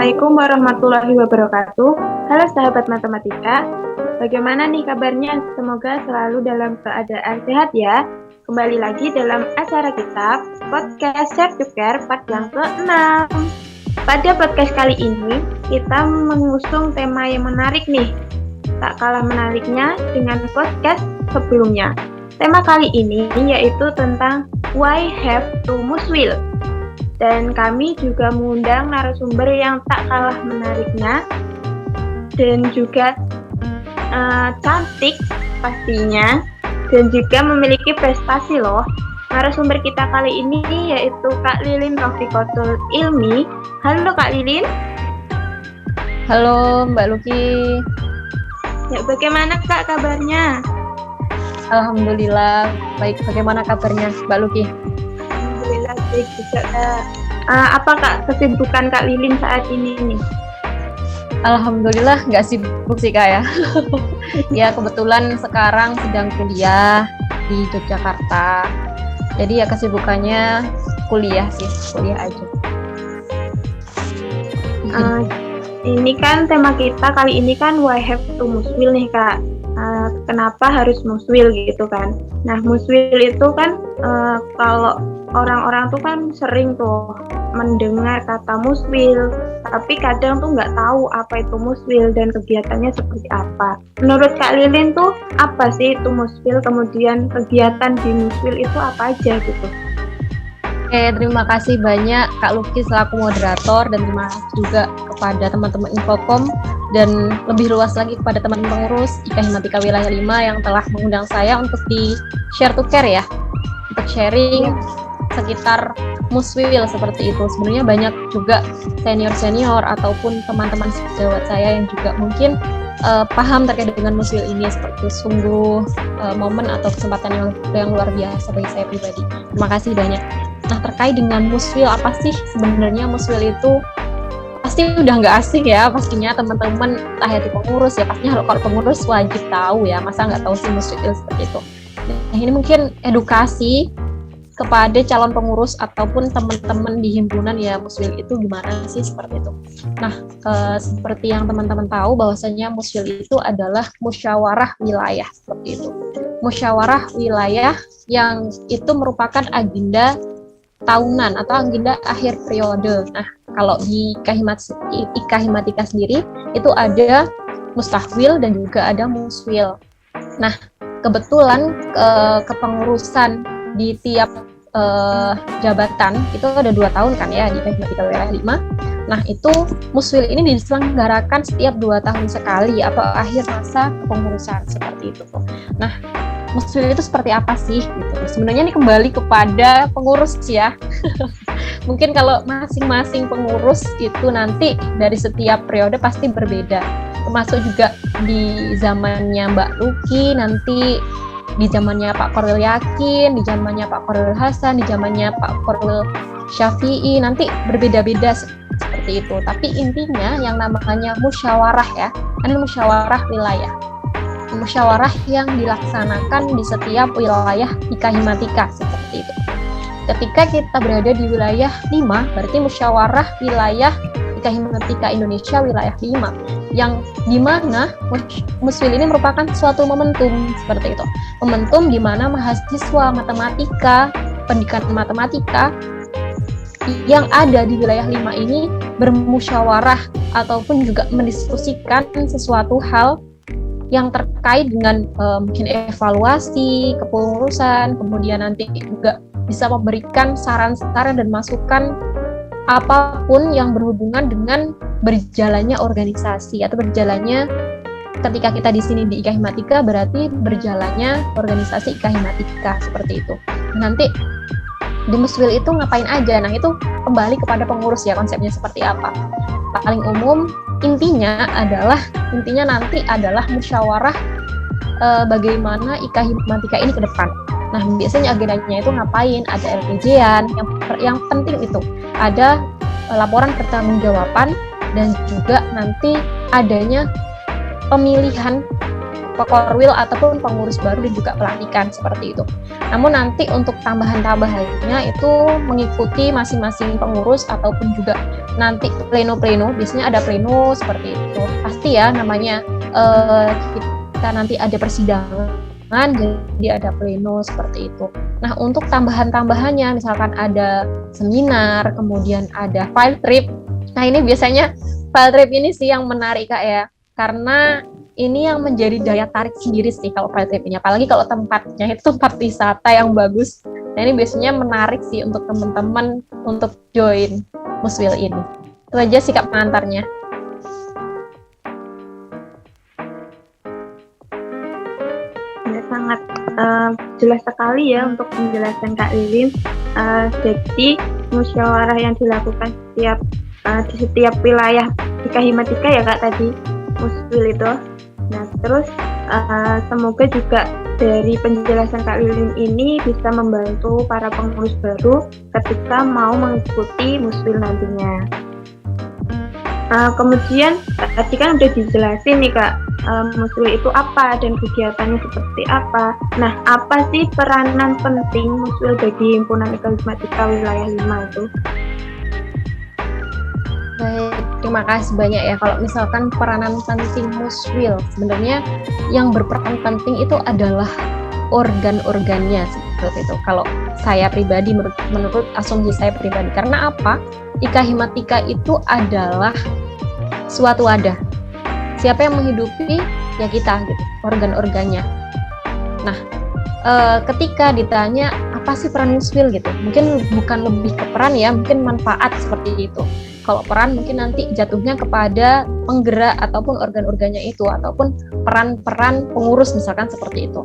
Assalamualaikum warahmatullahi wabarakatuh. Halo sahabat matematika, bagaimana nih kabarnya? Semoga selalu dalam keadaan sehat ya. Kembali lagi dalam acara kita, podcast Share to Care part yang ke-6. Pada podcast kali ini, kita mengusung tema yang menarik nih. Tak kalah menariknya dengan podcast sebelumnya. Tema kali ini yaitu tentang Why Have to Muswil. Dan kami juga mengundang narasumber yang tak kalah menariknya dan juga cantik pastinya dan juga memiliki prestasi loh. Narasumber kita kali ini yaitu Kak Lilin Rafiqatul Ilmi. Halo Kak Lilin. Halo Mbak Luki. Ya, bagaimana Kak kabarnya? Alhamdulillah baik. Bagaimana kabarnya Mbak Luki? Alhamdulillah baik juga Kak. Apa Kak kesibukan Kak Lilin saat ini nih? Alhamdulillah nggak sibuk sih Kak ya. Ya kebetulan sekarang sedang kuliah di Yogyakarta. Jadi ya kesibukannya kuliah aja. Ini kan tema kita kali ini kan why have to muswil nih Kak. Kenapa harus muswil gitu kan? Nah muswil itu kan kalau orang-orang tuh kan sering tuh mendengar kata muswil, tapi kadang tuh nggak tahu apa itu muswil dan kegiatannya seperti apa. Menurut Kak Lilin tuh apa sih itu muswil? Kemudian kegiatan di muswil itu apa aja gitu? Terima kasih banyak Kak Luki selaku moderator dan terima kasih juga kepada teman-teman Infocom dan lebih luas lagi kepada teman pengurus IKA Himatika Wilayah 5 yang telah mengundang saya untuk di Share to Care ya, untuk sharing sekitar muswil seperti itu. Sebenarnya banyak juga senior-senior ataupun teman-teman sejawat saya yang juga mungkin paham terkait dengan muswil ini, seperti sungguh momen atau kesempatan yang luar biasa bagi saya pribadi. Terima kasih banyak. Nah, terkait dengan muswil, apa sih sebenarnya muswil itu? Pasti udah nggak asing ya, pastinya teman-teman entah itu pengurus ya, pastinya kalau pengurus wajib tahu ya, masa nggak tahu sih muswil seperti itu. Nah, ini mungkin edukasi kepada calon pengurus ataupun teman-teman di himpunan ya, muswil itu gimana sih seperti itu. Nah, seperti yang teman-teman tahu bahwasanya muswil itu adalah musyawarah wilayah seperti itu. Musyawarah wilayah yang itu merupakan agenda tahunan atau agenda akhir periode. Nah, kalau di IKA Himatika sendiri itu ada mustahwil dan juga ada muswil. Nah, kebetulan kepengurusan di tiap jabatan itu ada 2 tahun kan ya di IKA Himatika Wilayah 5. Nah, itu muswil ini diselenggarakan setiap 2 tahun sekali atau akhir masa kepengurusan seperti itu. Nah, muswil itu seperti apa sih gitu. Sebenarnya ini kembali kepada pengurus ya. Mungkin kalau masing-masing pengurus itu nanti dari setiap periode pasti berbeda. Termasuk juga di zamannya Mbak Luki, nanti di zamannya Pak Korwil Yakin, di zamannya Pak Korwil Hasan, di zamannya Pak Korwil Syafi'i, nanti berbeda-beda seperti itu. Tapi intinya yang namanya musyawarah ya, ini musyawarah wilayah. Musyawarah yang dilaksanakan di setiap wilayah IKA Himatika seperti itu. Ketika kita berada di wilayah 5, berarti musyawarah wilayah IKA Himatika Indonesia wilayah 5, yang dimana muswil ini merupakan suatu momentum seperti itu. Momentum di mana mahasiswa matematika, pendidikan matematika yang ada di wilayah 5 ini bermusyawarah ataupun juga mendiskusikan sesuatu hal yang terkait dengan mungkin evaluasi, kepengurusan, kemudian nanti juga bisa memberikan saran-saran dan masukan apapun yang berhubungan dengan berjalannya organisasi atau berjalannya ketika kita di sini di IKA Himatika berarti berjalannya organisasi IKA Himatika seperti itu. Nanti di muswil itu ngapain aja? Nah, itu kembali kepada pengurus ya, konsepnya seperti apa. Paling umum intinya nanti adalah musyawarah bagaimana IKA Himatika ini ke depan. Nah, biasanya agendanya itu ngapain? Ada LPJ-an, yang penting itu ada laporan pertanggungjawaban dan juga nanti adanya pemilihan pekorwil ataupun pengurus baru dan juga pelantikan seperti itu. Namun nanti untuk tambahan-tambahannya itu mengikuti masing-masing pengurus ataupun juga nanti pleno-pleno, biasanya ada pleno seperti itu. Pasti ya namanya kita nanti ada persidangan, jadi ada pleno seperti itu. Nah, untuk tambahan-tambahannya misalkan ada seminar, kemudian ada field trip. Nah, ini biasanya field trip ini sih yang menarik Kak ya, karena ini yang menjadi daya tarik sendiri sih kalau field trip ini, apalagi kalau tempatnya itu tempat wisata yang bagus. Nah, ini biasanya menarik sih untuk teman-teman untuk join Muswil ini. Itu aja sih Kak pengantarnya. Ya, sangat jelas sekali ya untuk penjelasan Kak Lilin. Jadi musyawarah yang dilakukan di setiap wilayah IKA Himatika ya Kak tadi, Muswil itu. Nah, terus semoga juga dari penjelasan Kak Lilin ini bisa membantu para pengurus baru ketika mau mengikuti Muswil nantinya. Kemudian tadi kan udah dijelasin nih Kak, Muswil itu apa dan kegiatannya seperti apa. Nah, apa sih peranan penting Muswil bagi Himpunan IKA Himatika Wilayah 5 itu? Baik, terima kasih banyak ya. Kalau misalkan peranan penting Muswil, sebenarnya yang berperan penting itu adalah organ-organnya seperti itu. Kalau saya pribadi, menurut asumsi saya pribadi, karena apa? IKA Himatika itu adalah suatu wadah. Siapa yang menghidupi? Ya kita, gitu, organ-organnya. Nah, ketika ditanya apa sih peran Muswil gitu, mungkin bukan lebih ke peran ya, mungkin manfaat seperti itu. Kalau peran mungkin nanti jatuhnya kepada penggerak ataupun organ-organnya itu, ataupun peran-peran pengurus misalkan seperti itu.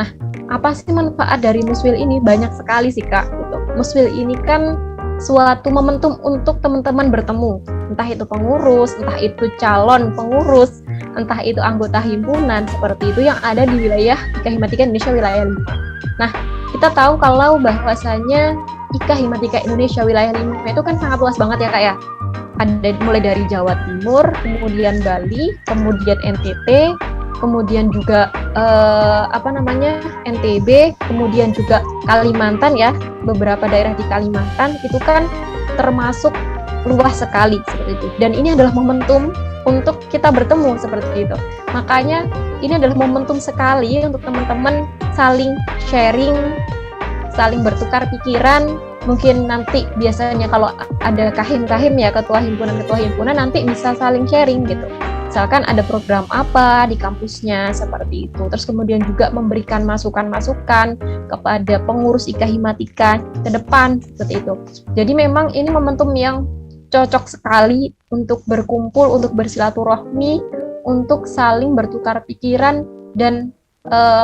Nah, apa sih manfaat dari Muswil ini? Banyak sekali sih Kak. Gitu. Muswil ini kan suatu momentum untuk teman-teman bertemu, entah itu pengurus, entah itu calon pengurus, entah itu anggota himpunan seperti itu yang ada di wilayah IKA Himatika Indonesia wilayah 5. Nah, kita tahu kalau bahwasanya IKA Himatika Indonesia wilayah 5 itu kan sangat luas banget ya Kak ya. Ada mulai dari Jawa Timur, kemudian Bali, kemudian NTT, kemudian juga NTB, kemudian juga Kalimantan ya. Beberapa daerah di Kalimantan itu kan termasuk luas sekali seperti itu. Dan ini adalah momentum untuk kita bertemu seperti itu. Makanya ini adalah momentum sekali untuk teman-teman saling sharing, saling bertukar pikiran. Mungkin nanti biasanya kalau ada kahim-kahim ya, ketua himpunan nanti bisa saling sharing gitu. Misalkan ada program apa di kampusnya seperti itu. Terus kemudian juga memberikan masukan-masukan kepada pengurus IKA Himatika ke depan seperti itu. Jadi memang ini momentum yang cocok sekali untuk berkumpul, untuk bersilaturahmi, untuk saling bertukar pikiran dan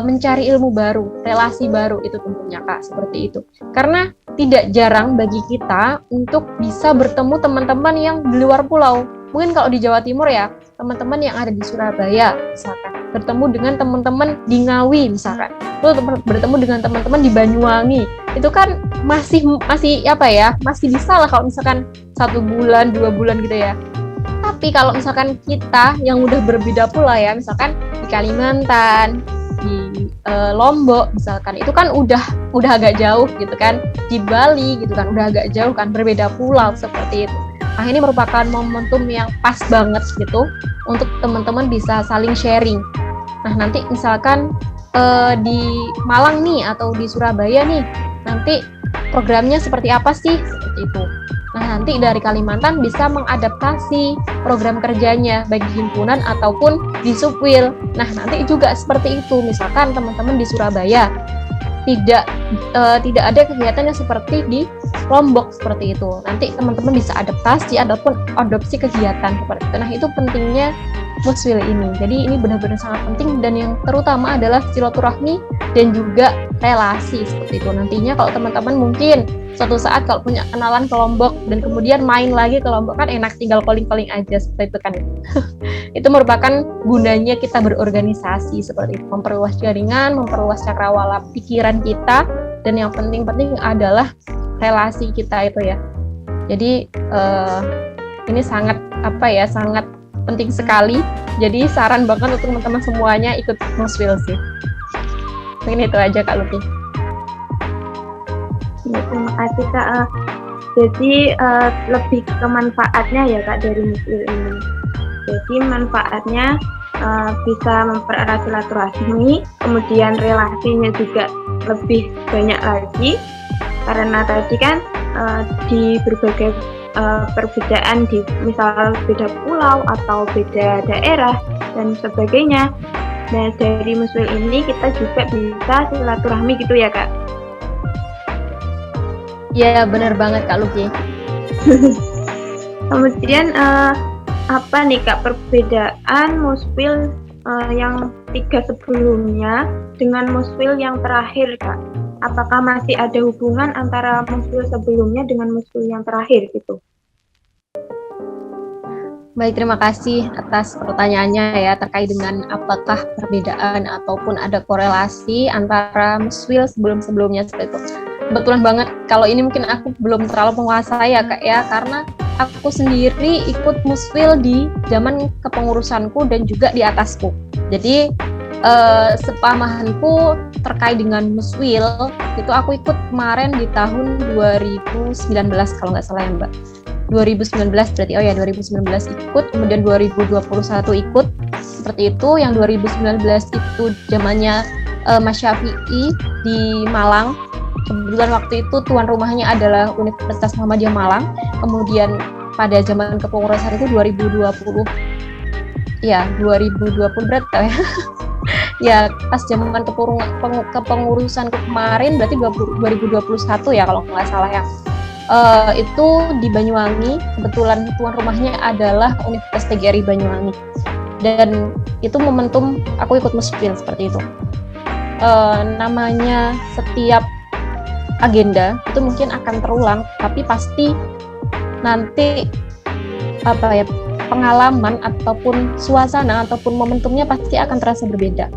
mencari ilmu baru, relasi baru itu tentunya Kak, seperti itu. Karena tidak jarang bagi kita untuk bisa bertemu teman-teman yang di luar pulau. Mungkin kalau di Jawa Timur ya, teman-teman yang ada di Surabaya misalkan, bertemu dengan teman-teman di Ngawi misalkan, lalu bertemu dengan teman-teman di Banyuwangi. Itu kan masih apa ya? Masih bisa lah kalau misalkan 1 bulan, 2 bulan gitu ya. Tapi kalau misalkan kita yang udah berbeda pula ya, misalkan di Kalimantan, di Lombok misalkan, itu kan udah agak jauh gitu kan, di Bali gitu kan udah agak jauh kan, berbeda pulau seperti itu. Nah, ini merupakan momentum yang pas banget gitu untuk teman-teman bisa saling sharing. Nah, nanti misalkan di Malang nih atau di Surabaya nih, nanti programnya seperti apa sih seperti itu. Nah, nanti dari Kalimantan bisa mengadaptasi program kerjanya baik di himpunan ataupun di Subwil. Nah, nanti juga seperti itu. Misalkan teman-teman di Surabaya tidak ada kegiatannya seperti di Lombok seperti itu. Nanti teman-teman bisa adaptasi ataupun adopsi kegiatan seperti itu. Nah, itu pentingnya Muswil ini. Jadi ini benar-benar sangat penting, dan yang terutama adalah silaturahmi dan juga relasi seperti itu. Nantinya kalau teman-teman mungkin suatu saat kalau punya kenalan ke Lombok dan kemudian main lagi ke Lombok, kan enak tinggal calling-calling aja seperti itu kan. Itu merupakan gunanya kita berorganisasi seperti itu, memperluas jaringan, memperluas cakrawala pikiran kita, dan yang penting-penting adalah relasi kita itu ya. Jadi ini sangat penting sekali. Jadi saran banget untuk teman-teman semuanya ikut Muswil sih. Mungkin itu aja Kak Luki. Ya, terima kasih Kak. Jadi lebih ke manfaatnya ya Kak dari Muswil ini. Jadi manfaatnya bisa mempererat silaturahmi, kemudian relasinya juga lebih banyak lagi, karena tadi kan di berbagai perbedaan, di misal beda pulau atau beda daerah dan sebagainya. Nah dari Muswil ini kita juga bisa silaturahmi gitu ya Kak. Iya benar banget Kak Luki. Kemudian apa nih Kak perbedaan Muswil yang 3 sebelumnya dengan Muswil yang terakhir Kak? Apakah masih ada hubungan antara Muswil sebelumnya dengan Muswil yang terakhir gitu? Baik, terima kasih atas pertanyaannya ya terkait dengan apakah perbedaan ataupun ada korelasi antara Muswil sebelum-sebelumnya seperti itu. Kebetulan banget kalau ini mungkin aku belum terlalu menguasai ya Kak ya, karena aku sendiri ikut Muswil di zaman kepengurusanku dan juga di atasku. Jadi sepamahanku terkait dengan Muswil itu aku ikut kemarin di tahun 2019 kalau nggak salah ya Mbak. 2019 berarti 2019 ikut, kemudian 2021 ikut seperti itu. Yang 2019 itu zamannya Mas Syafi'i di Malang. Kebetulan waktu itu tuan rumahnya adalah Universitas Muhammadiyah Malang. Kemudian pada zaman kepengurusan itu 2020. Ya, 2020 berarti ya. Ya, pas zaman kepengurusan kemarin berarti 2021 ya kalau nggak salah ya. Itu di Banyuwangi, kebetulan tuan rumahnya adalah Universitas TGRI Banyuwangi, dan itu momentum aku ikut Muswil seperti itu. Namanya setiap agenda itu mungkin akan terulang, tapi pasti nanti pengalaman ataupun suasana ataupun momentumnya pasti akan terasa berbeda.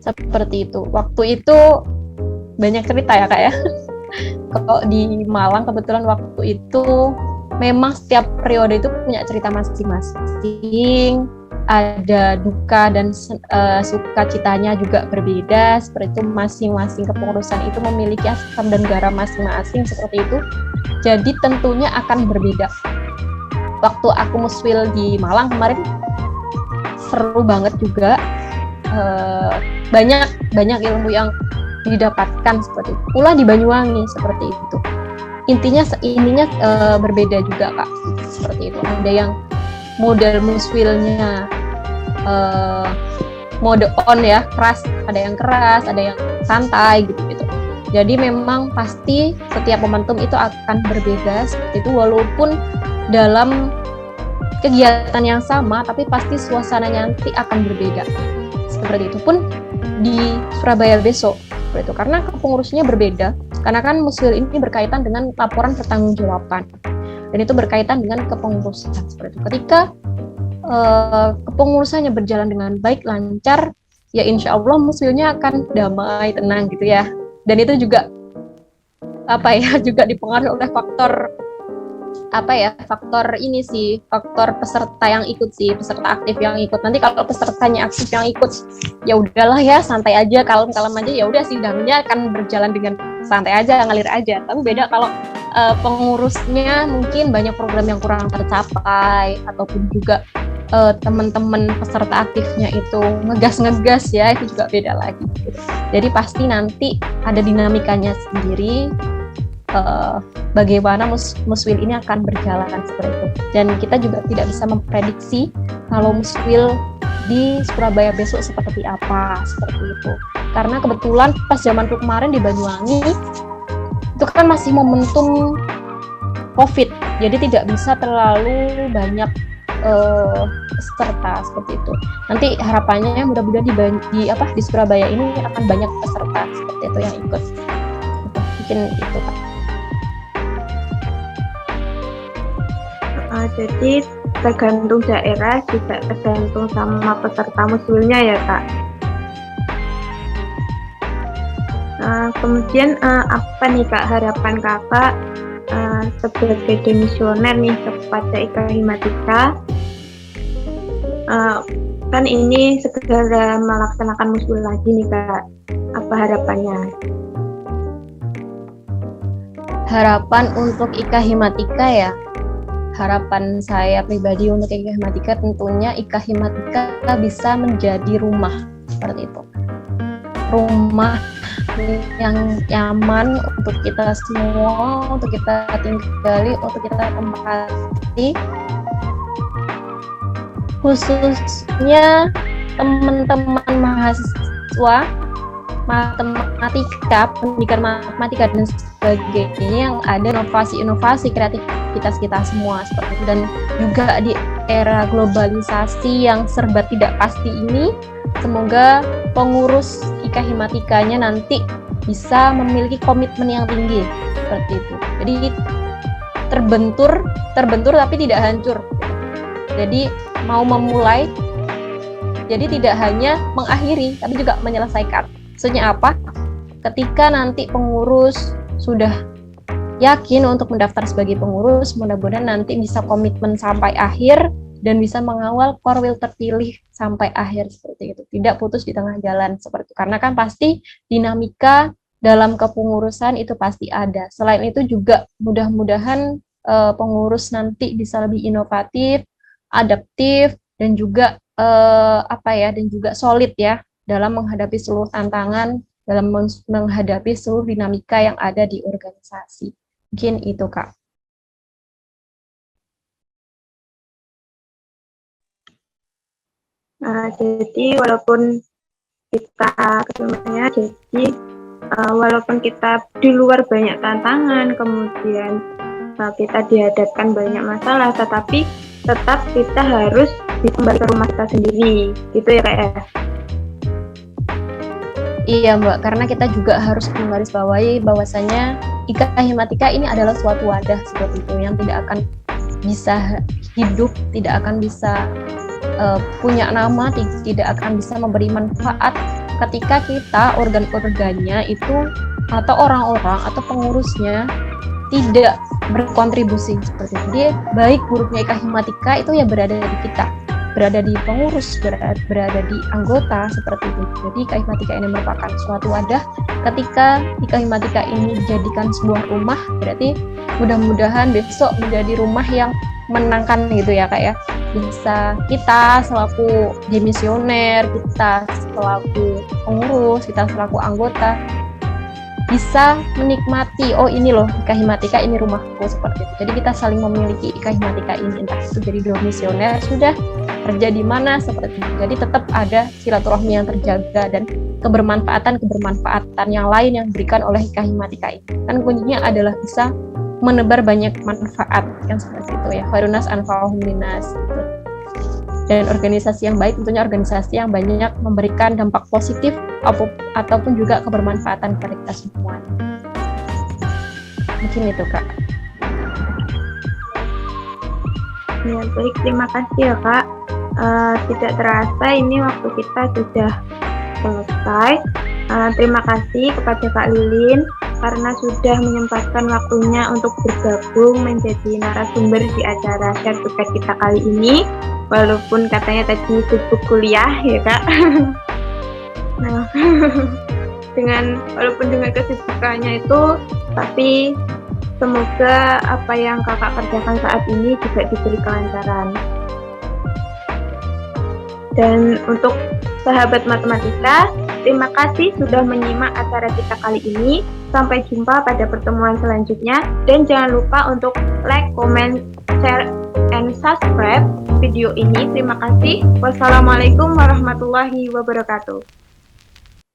Seperti itu. Waktu itu banyak cerita ya Kak ya. Kalau di Malang kebetulan waktu itu memang setiap periode itu punya cerita masing-masing, ada duka dan sukacitanya juga berbeda. Seperti itu masing-masing kepengurusan itu memiliki asam dan garam masing-masing seperti itu. Jadi tentunya akan berbeda. Waktu aku Muswil di Malang kemarin seru banget juga, banyak ilmu yang didapatkan seperti itu. Pula di Banyuwangi seperti itu. Intinya berbeda juga Kak. Seperti itu. Ada yang model Muswilnya mode on ya, keras, ada yang keras, ada yang santai gitu. Jadi memang pasti setiap momentum itu akan berbeda seperti itu, walaupun dalam kegiatan yang sama tapi pasti suasananya nanti akan berbeda. Seperti itu pun di Surabaya besok. Itu karena kepengurusannya berbeda, karena kan Muswil ini berkaitan dengan laporan pertanggungjawaban dan itu berkaitan dengan kepengurusan seperti itu. Ketika kepengurusannya berjalan dengan baik, lancar, ya insya Allah Muswilnya akan damai, tenang gitu ya. Dan itu juga juga dipengaruhi oleh faktor peserta yang ikut sih, peserta aktif yang ikut. Nanti kalau pesertanya aktif yang ikut, ya udahlah ya, santai aja, kalem-kalem aja, ya udah sidangnya akan berjalan dengan santai aja, ngalir aja. Tapi beda kalau pengurusnya mungkin banyak program yang kurang tercapai, ataupun juga teman-teman peserta aktifnya itu ngegas ya, itu juga beda lagi. Jadi pasti nanti ada dinamikanya sendiri. Bagaimana Muswil ini akan berjalan seperti itu, dan kita juga tidak bisa memprediksi kalau Muswil di Surabaya besok seperti apa, seperti itu. Karena kebetulan pas zamanku kemarin di Banyuwangi itu kan masih momentum COVID, jadi tidak bisa terlalu banyak peserta seperti itu. Nanti harapannya mudah-mudahan di Surabaya ini akan banyak peserta seperti itu yang ikut. Mungkin itu Pak. Jadi tergantung daerah, juga tergantung sama peserta Muswilnya ya Kak. Kemudian apa nih Kak harapan Kakak sebagai demisioner nih kepada IKA Himatika Kan ini segera melaksanakan muskul lagi nih Kak. Apa harapannya? Harapan untuk IKA Himatika ya. Harapan saya pribadi untuk IKA Himatika tentunya IKA Himatika bisa menjadi rumah seperti itu. Rumah yang nyaman untuk kita semua, untuk kita tinggali, untuk kita tempati, khususnya teman-teman mahasiswa matematika, pendidikan matematika dan sebagainya yang ada inovasi-inovasi kreativitas kita semua seperti itu. Dan juga di era globalisasi yang serba tidak pasti ini, semoga pengurus IKA Himatikanya nanti bisa memiliki komitmen yang tinggi seperti itu. Jadi terbentur tapi tidak hancur. Jadi mau memulai, jadi tidak hanya mengakhiri tapi juga menyelesaikan. Maksudnya apa? Ketika nanti pengurus sudah yakin untuk mendaftar sebagai pengurus, mudah-mudahan nanti bisa komitmen sampai akhir dan bisa mengawal korwil terpilih sampai akhir seperti itu. Tidak putus di tengah jalan seperti itu. Karena kan pasti dinamika dalam kepengurusan itu pasti ada. Selain itu juga mudah-mudahan pengurus nanti bisa lebih inovatif, adaptif dan juga dan juga solid ya dalam menghadapi seluruh tantangan, dalam menghadapi seluruh dinamika yang ada di organisasi. Mungkin itu, Kak. Nah, jadi walaupun kita ketemunya, jadi walaupun kita di luar banyak tantangan, kemudian kita dihadapkan banyak masalah, tetapi tetap kita harus kembali ke rumah kita sendiri, gitu ya Kak ya? Iya Mbak, karena kita juga harus menggarisbawahi bahwasanya IKA Himatika ini adalah suatu wadah seperti itu yang tidak akan bisa hidup, tidak akan bisa punya nama, tidak akan bisa memberi manfaat ketika kita organ-organnya itu atau orang-orang atau pengurusnya tidak berkontribusi seperti itu. Jadi baik buruknya IKA Himatika itu ya berada di kita, berada di pengurus, berada di anggota seperti itu. Jadi IKA Himatika ini merupakan suatu wadah. Ketika IKA Himatika ini dijadikan sebuah rumah, berarti mudah-mudahan besok menjadi rumah yang menangkan gitu ya Kak ya. Bisa kita selaku demisioner, kita selaku pengurus, kita selaku anggota bisa menikmati, oh ini loh IKA Himatika, ini rumahku seperti itu. Jadi kita saling memiliki IKA Himatika ini, entah itu jadi domisioner sudah, kerja di mana seperti itu. Jadi tetap ada silaturahmi yang terjaga dan kebermanfaatan yang lain yang diberikan oleh IKA Himatika ini. Dan kuncinya adalah bisa menebar banyak manfaat yang seperti itu ya. Khairun nas anfa'uhum linnas. Dan organisasi yang baik tentunya organisasi yang banyak memberikan dampak positif ataupun juga kebermanfaatan kepada kita semua. Mungkin itu Kak. Ya baik, terima kasih ya Kak. Tidak terasa ini waktu kita sudah selesai. Terima kasih kepada Kak Lilin karena sudah menyempatkan waktunya untuk bergabung menjadi narasumber di acara Share to Guide kita kali ini. Walaupun katanya tadi sibuk kuliah ya Kak. Nah, walaupun dengan kesibukannya itu, tapi semoga apa yang Kakak kerjakan saat ini juga diberi kelancaran. Dan untuk sahabat matematika, terima kasih sudah menyimak acara kita kali ini. Sampai jumpa pada pertemuan selanjutnya. Dan jangan lupa untuk like, comment, share, and subscribe video ini. Terima kasih. Wassalamualaikum warahmatullahi wabarakatuh.